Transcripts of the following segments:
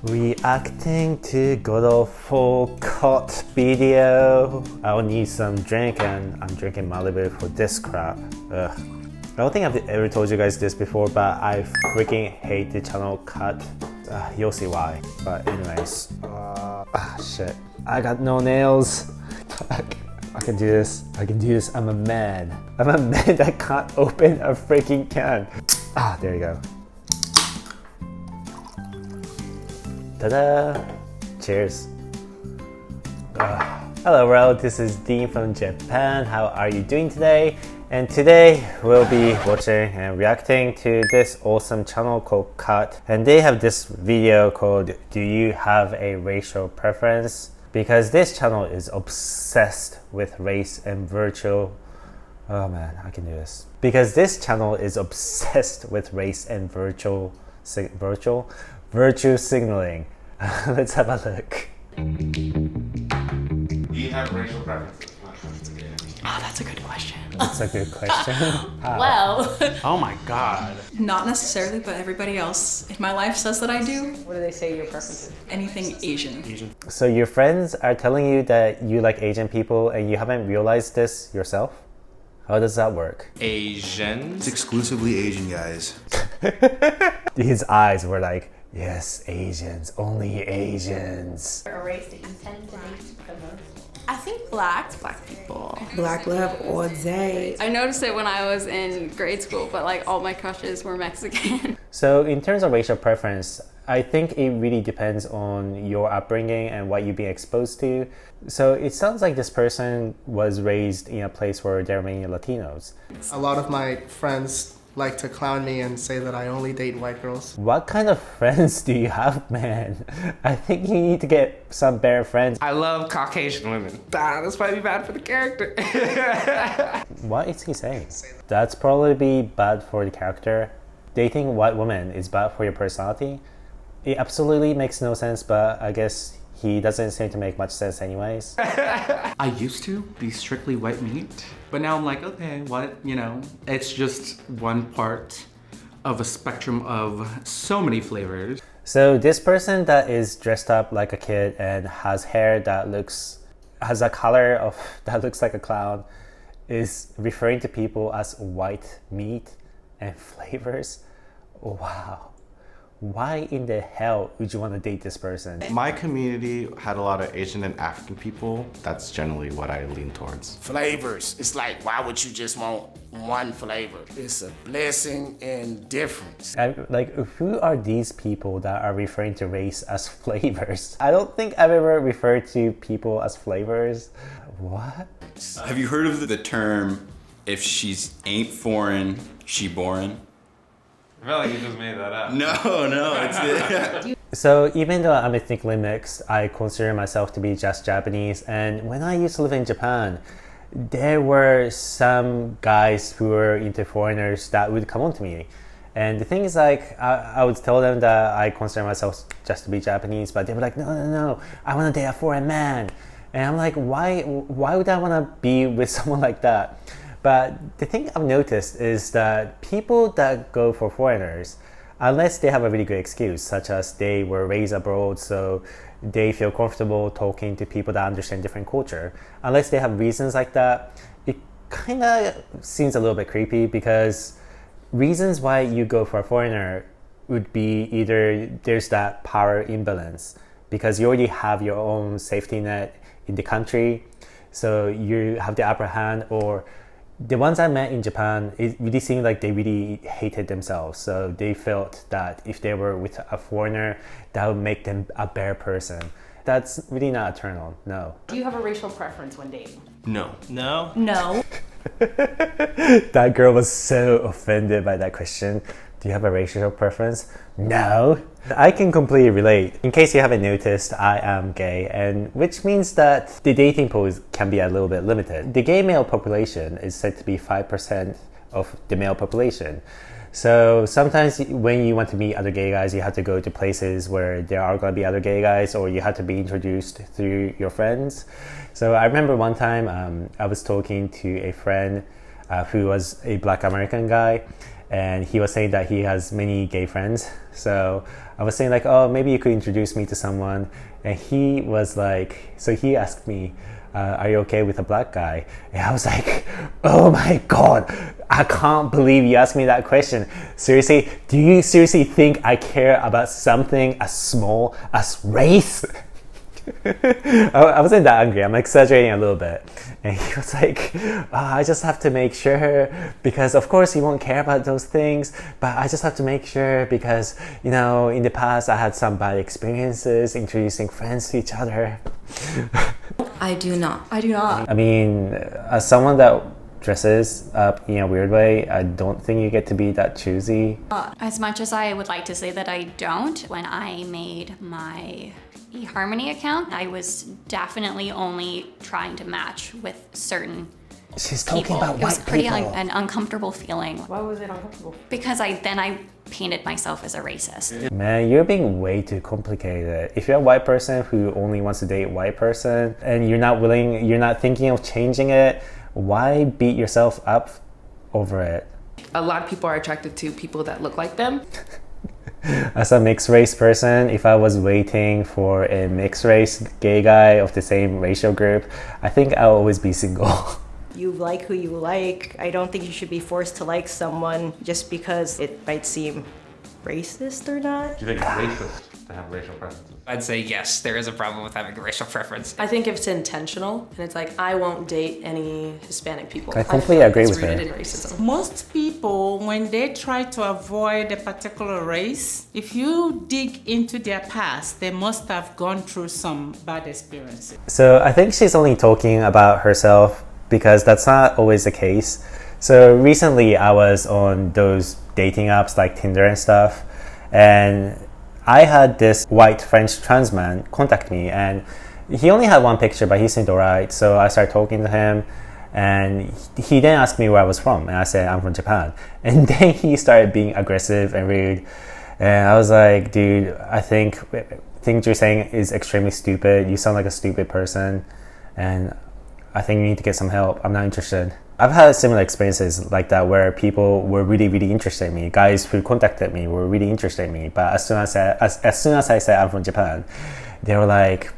Reacting to good old full cut video. I'll need some drink and I'm drinking Malibu for this crap. Ugh. I don't think I've ever told you guys this before, but I freaking hate the channel cut. You'll see why. But anyways, shit. I got no nails. Fuck. I can do this. I can do this. I'm a man. I'm a man that can't open a freaking can. There you go. Ta-da! Cheers. Hello world, this is Dean from Japan. How are you doing today? And today we'll be watching and reacting to this awesome channel called Cut. And they have this video called Do You Have a Racial Preference? Because this channel is obsessed with race and virtual. Oh man, I can do this. Because this channel is obsessed with race and virtue signaling. Let's have a look. Do you have racial preferences? Oh, that's a good question. That's a good question. Well, Oh my god. not necessarily, but everybody else in my life says that I do. What do they say your preferences? Anything Asian. So your friends are telling you that you like Asian people and you haven't realized this yourself? How does that work? Asian? It's exclusively Asian guys. His eyes were like, yes, Asians, only Asians. A race that you tend to date the most? I think black people. Black love all day. I noticed it when I was in grade school, but like all my crushes were Mexican. So in terms of racial preference, I think it really depends on your upbringing and what you've been exposed to. So it sounds like this person was raised in a place where there are many Latinos. A lot of my friends like to clown me and say that I only date white girls. What kind of friends do you have, man? I think you need to get some better friends. I love Caucasian women. This might be bad for the character. What is he saying? That's probably bad for the character. Dating white women is bad for your personality. It absolutely makes no sense, but I guess he doesn't seem to make much sense anyways. I used to be strictly white meat, but now I'm like, okay, what, it's just one part of a spectrum of so many flavors. So this person that is dressed up like a kid and has hair that has a color of that looks like a clown is referring to people as white meat and flavors. Wow. Why in the hell would you want to date this person? My community had a lot of Asian and African people. That's generally what I lean towards. Flavors. It's like, why would you just want one flavor? It's a blessing and difference. Like, who are these people that are referring to race as flavors? I don't think I've ever referred to people as flavors. What? Have you heard of the term, if she's ain't foreign, she boring? I feel like you just made that up. No, it's So even though I'm ethnically mixed, I consider myself to be just Japanese. And when I used to live in Japan, there were some guys who were into foreigners that would come on to me. And the thing is, like, I would tell them that I consider myself just to be Japanese, but they were like, no, I want to date a foreign man. And I'm like, why would I want to be with someone like that? But the thing I've noticed is that people that go for foreigners, unless they have a really good excuse, such as they were raised abroad so they feel comfortable talking to people that understand different culture, unless they have reasons like that, it kind of seems a little bit creepy, because reasons why you go for a foreigner would be either there's that power imbalance, because you already have your own safety net in the country, so you have the upper hand, or the ones I met in Japan, it really seemed like they really hated themselves. So they felt that if they were with a foreigner, that would make them a better person. That's really not a turn on, no. Do you have a racial preference when dating? No. No? No. That girl was so offended by that question. Do you have a racial preference? No. I can completely relate. In case you haven't noticed, I am gay, and which means that the dating pool can be a little bit limited. The gay male population is said to be 5% of the male population. So sometimes when you want to meet other gay guys, you have to go to places where there are going to be other gay guys, or you have to be introduced through your friends. So I remember one time I was talking to a friend who was a Black American guy, and he was saying that he has many gay friends. So I was saying like, oh, maybe you could introduce me to someone. And he was like, so he asked me, are you okay with a black guy? And I was like, oh my God, I can't believe you asked me that question. Seriously, do you seriously think I care about something as small as race? I wasn't that angry, I'm exaggerating a little bit. And he was like, I just have to make sure, because of course you won't care about those things, but I just have to make sure because, you know, in the past I had some bad experiences introducing friends to each other. I do not. I do not. I mean, as someone that dresses up in a weird way, I don't think you get to be that choosy. As much as I would like to say that I don't, when I made my eHarmony account, I was definitely only trying to match with certain She's talking people. about It was white pretty people. an uncomfortable feeling. Why was it uncomfortable? Because I painted myself as a racist. Man, you're being way too complicated. If you're a white person who only wants to date a white person and you're not thinking of changing it, why beat yourself up over it? A lot of people are attracted to people that look like them. As a mixed race person, if I was waiting for a mixed race gay guy of the same racial group, I think I'll always be single. You like who you like. I don't think you should be forced to like someone just because it might seem racist or not. Do you think it's racist to have racial preferences? I'd say yes, there is a problem with having a racial preference. I think if it's intentional and it's like, I won't date any Hispanic people. I completely agree with rooted her. in racism. Most people, when they try to avoid a particular race, if you dig into their past, they must have gone through some bad experiences. So I think she's only talking about herself because that's not always the case. So recently I was on those dating apps like Tinder and stuff, and I had this white French trans man contact me, and he only had one picture, but he seemed alright. So I started talking to him, and he then asked me where I was from, and I said I'm from Japan. And then he started being aggressive and rude, and I was like, dude, I think things you're saying is extremely stupid. You sound like a stupid person, and I think you need to get some help. I'm not interested. I've had similar experiences like that where people were really, really interested in me. Guys who contacted me were really interested in me, but as soon as I said I'm from Japan, they were like,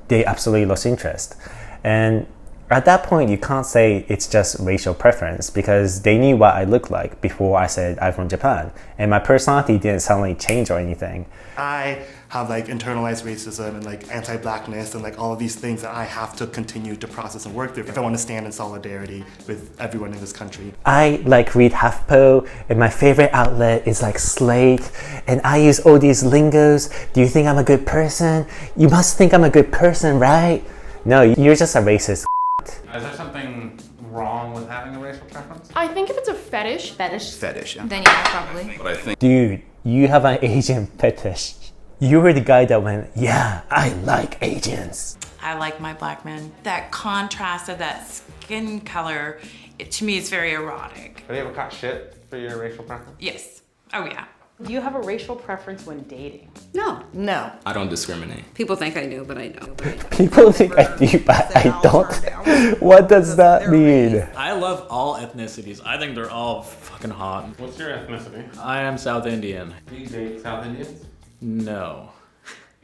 they absolutely lost interest. And at that point, you can't say it's just racial preference because they knew what I looked like before I said I'm from Japan, and my personality didn't suddenly change or anything. I have like internalized racism and like anti-blackness and like all of these things that I have to continue to process and work through if I want to stand in solidarity with everyone in this country. I like read HuffPo, and my favorite outlet is like Slate, and I use all these lingos. Do you think I'm a good person? You must think I'm a good person, right? No, you're just a racist. Is there something wrong with having a racial preference? I think if it's a fetish, Fetish, yeah. then yeah, probably. But I think Dude, you have an Asian fetish. You were the guy that went, yeah, I like Asians. I like my black men. That contrast of that skin color, to me, it's very erotic. Have you ever caught shit for your racial preference? Yes. Oh, yeah. Do you have a racial preference when dating? No. No. I don't discriminate. People think I do, but I don't. People think I do, but I don't. What does that mean? I love all ethnicities. I think they're all fucking hot. What's your ethnicity? I am South Indian. Do you date South Indians? No.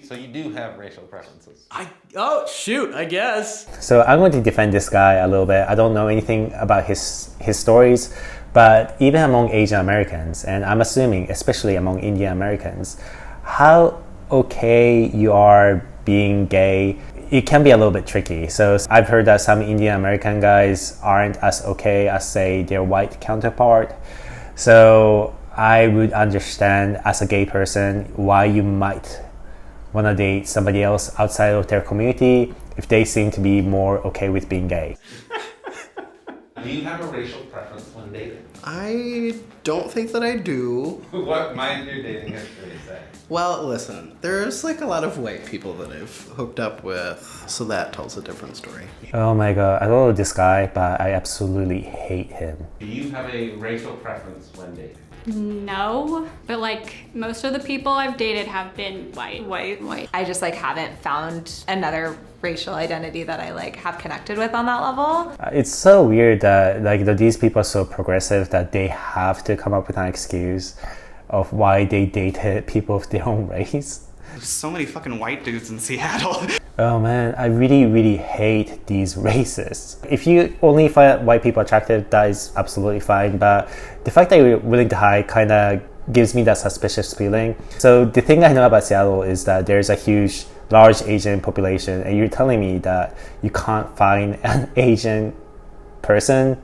So you do have racial preferences. Oh, shoot, I guess. So I'm going to defend this guy a little bit. I don't know anything about his stories, but even among Asian Americans, and I'm assuming especially among Indian Americans, how okay you are being gay, it can be a little bit tricky. So I've heard that some Indian American guys aren't as okay as, say, their white counterpart. So I would understand as a gay person why you might want to date somebody else outside of their community if they seem to be more okay with being gay. Do you have a racial preference when dating? I don't think that I do. What might your dating history say? Well, listen, there's like a lot of white people that I've hooked up with, so that tells a different story. Oh my god, I don't know this guy, but I absolutely hate him. Do you have a racial preference when dating? No, but like most of the people I've dated have been white. I just like haven't found another racial identity that I like have connected with on that level. It's so weird that like these people are so progressive that they have to come up with an excuse of why they dated people of their own race. There's so many fucking white dudes in Seattle. Oh man, I really hate these racists. If you only find white people attractive, that is absolutely fine, but the fact that you're willing to hide kind of gives me that suspicious feeling. So the thing I know about Seattle is that there's a large Asian population, and you're telling me that you can't find an Asian person?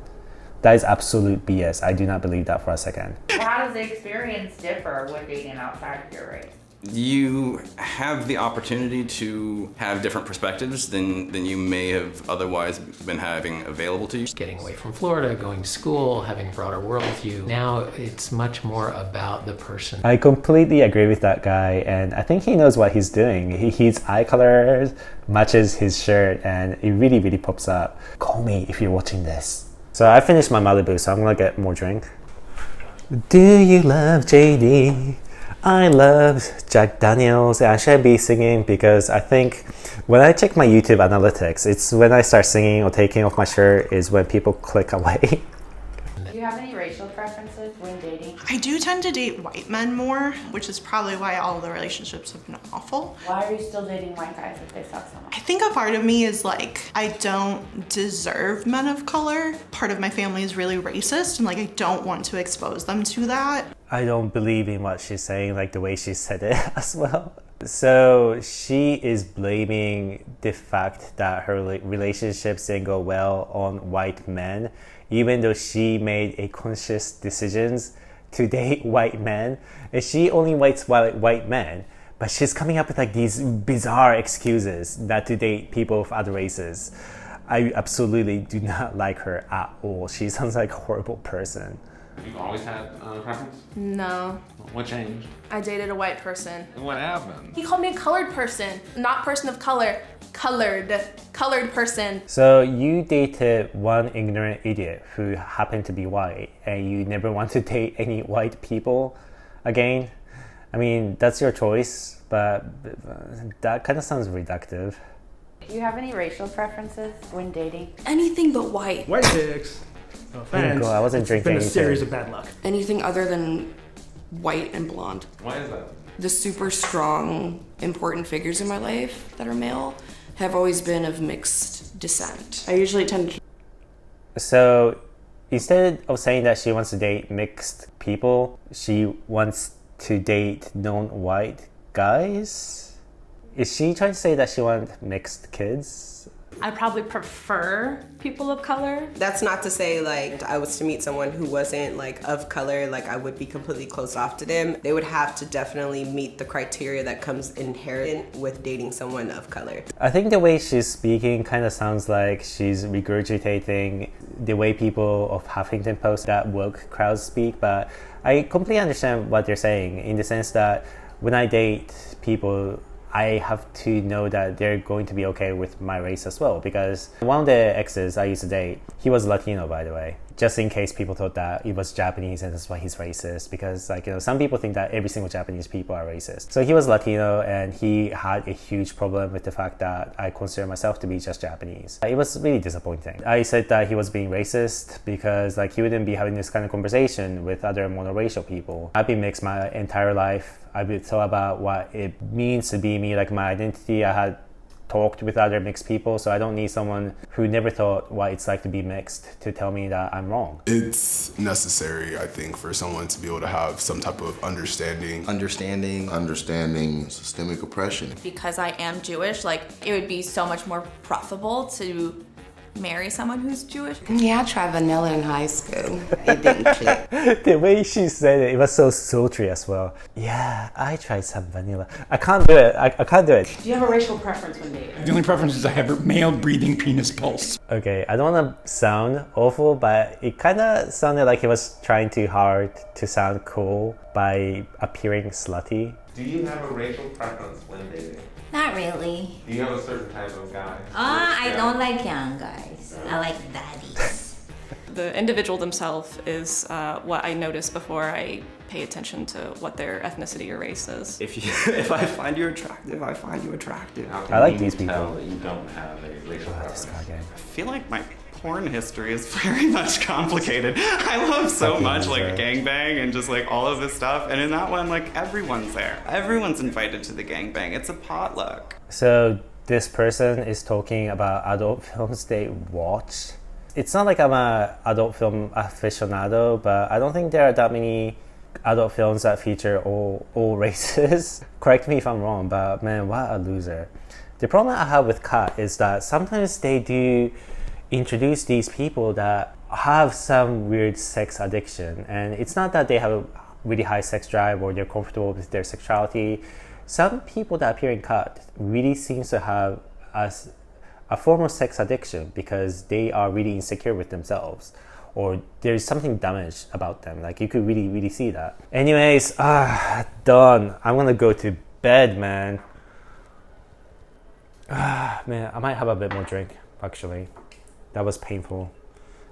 That is absolute BS. I do not believe that for a second. How does the experience differ when dating outside of your race? You have the opportunity to have different perspectives than you may have otherwise been having available to you. Just getting away from Florida, going to school, having a broader worldview. Now it's much more about the person. I completely agree with that guy, and I think he knows what he's doing. His eye color matches his shirt, and it really pops up. Call me if you're watching this. So I finished my Malibu, so I'm gonna get more drink. Do you love JD? I love Jack Daniels. I should be singing because I think when I check my YouTube analytics, it's when I start singing or taking off my shirt is when people click away. Do you have any racial preferences when dating? I do tend to date white men more, which is probably why all the relationships have been awful. Why are you still dating white guys if they suck so much? I think a part of me is like, I don't deserve men of color. Part of my family is really racist, and like I don't want to expose them to that. I don't believe in what she's saying, like the way she said it as well. So she is blaming the fact that her relationships didn't go well on white men, even though she made a conscious decisions to date white men. And she only dates white men, but she's coming up with like these bizarre excuses not to date people of other races. I absolutely do not like her at all. She sounds like a horrible person. You've always had a preference? No. What changed? I dated a white person. And what happened? He called me a colored person, not person of color. Colored person. So you dated one ignorant idiot who happened to be white, and you never want to date any white people again? I mean, that's your choice, but that kind of sounds reductive. Do you have any racial preferences when dating? Anything but white. White chicks. No offense. I wasn't drinking It's been a series of anything. bad luck. Anything other than white and blonde. Why is that? The super strong, important figures in my life that are male have always been of mixed descent. I usually tend to... So instead of saying that she wants to date mixed people, she wants to date non-white guys? Is she trying to say that she wants mixed kids? I probably prefer people of color. That's not to say like I was to meet someone who wasn't like of color, like I would be completely closed off to them. They would have to definitely meet the criteria that comes inherent with dating someone of color. I think the way she's speaking kind of sounds like she's regurgitating the way people of Huffington Post, that woke crowd speak, but I completely understand what they're saying in the sense that when I date people, I have to know that they're going to be okay with my race as well, because one of the exes I used to date, he was Latino, by the way, just in case people thought that he was Japanese and that's why he's racist, because like, you know, some people think that every single Japanese people are racist. So he was Latino, and he had a huge problem with the fact that I consider myself to be just Japanese. It was really disappointing. I said that he was being racist because like he wouldn't be having this kind of conversation with other monoracial people. I've been mixed my entire life. I've been thought about what it means to be me, like my identity. I had talked with other mixed people, so I don't need someone who never thought what it's like to be mixed to tell me that I'm wrong. It's necessary, I think, for someone to be able to have some type of understanding systemic oppression. Because I am Jewish, like it would be so much more profitable to marry someone who's Jewish. Yeah, I tried vanilla in high school. It didn't click. The way she said it, it was so sultry as well. Yeah, I tried some vanilla. I can't do it. I can't do it. Do you have a racial preference when dating? The only preference is I have a male breathing penis pulse. Okay, I don't want to sound awful, but it kind of sounded like he was trying too hard to sound cool by appearing slutty. Do you have a racial preference when dating? Not really. Do you have a certain type of guy? I don't like young guys. I like daddies. The individual themselves is what I notice before I pay attention to what their ethnicity or race is. If I find you attractive, I find you attractive. I like these people. Tell that you don't have a racial preference. I feel like my porn history is very much complicated. I love so much like gangbang and just like all of this stuff. And in that one, like everyone's there. Everyone's invited to the gangbang. It's a potluck. So this person is talking about adult films they watch. It's not like I'm an adult film aficionado, but I don't think there are that many adult films that feature all races. Correct me if I'm wrong, but man, what a loser. The problem I have with Cut is that sometimes they do introduce these people that have some weird sex addiction, and it's not that they have a really high sex drive or they're comfortable with their sexuality. Some people that appear in Cut really seems to have a form of sex addiction because they are really insecure with themselves, or there's something damaged about them. Like you could really see that. Anyways, done. I'm gonna go to bed, man. Man, I might have a bit more drink, actually. That was painful.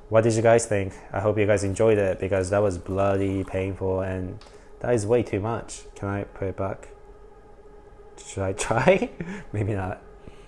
What did you guys think? I hope you guys enjoyed it, because that was bloody painful and that is way too much. Can I put it back? Should I try? Maybe not.